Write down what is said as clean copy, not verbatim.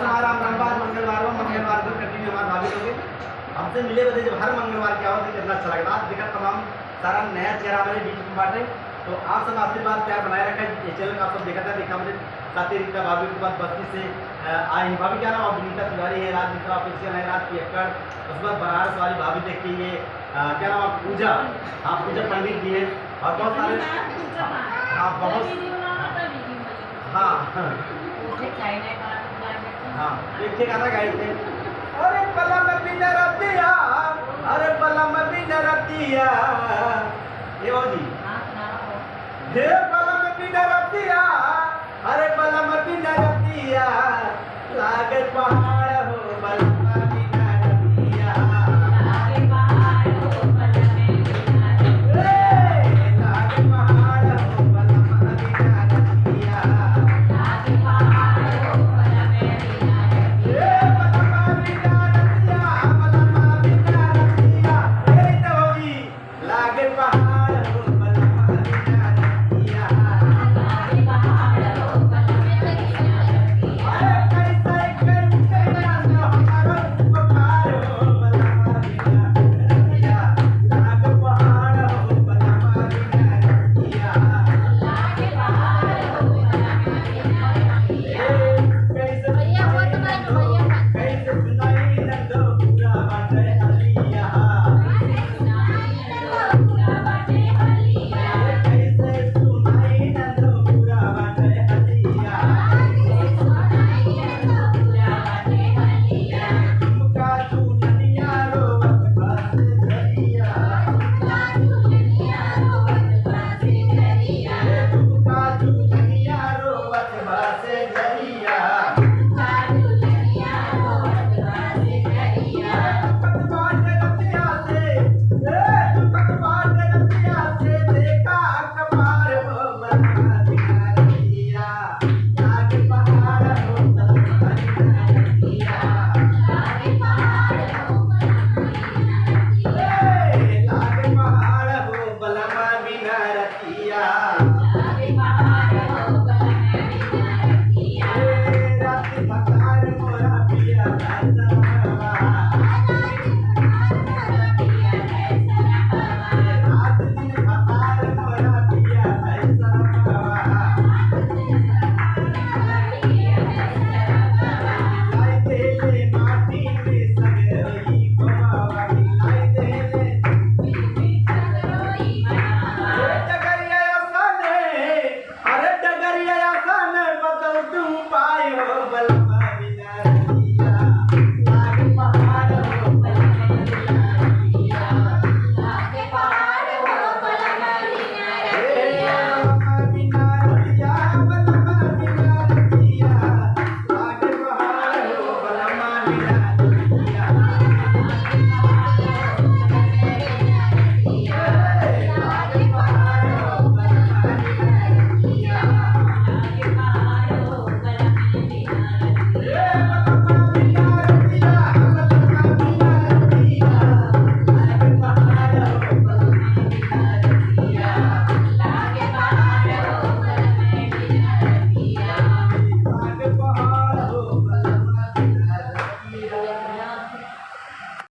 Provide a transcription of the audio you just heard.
हमारा मंगलवार को कंटिन्यू हमारे भाभी लोग हमसे मिले बदे जब हर मंगलवार क्या होता है कितना अच्छा लगता है देखा तमाम सारा नया चेहरा हमारे बीच में बांटे। तो आप सब आशीर्वाद प्यार बनाए रखा ये चैनल का आप सब देखा था देखा मुझे साथी रीता भाभी के बाद बस्ती से आई भाभी क्या नाम विनीता तिवारी है, राज मिश्रा ऑफिशियल है, राज पियक्कड़, उसके बाद बनारस वाली भाभी देखी ये क्या नाम आप पूजा, हाँ पूजा पंडित जी है और बहुत सारे हाँ बहुत हाँ एक गाना गाए थे अरे पलम बिन रतिया अरे पलम बिन रतिया ये हो जी हे पलम बिन रतिया अरे पलम बिन रतिया लागे पहाड़ हो बल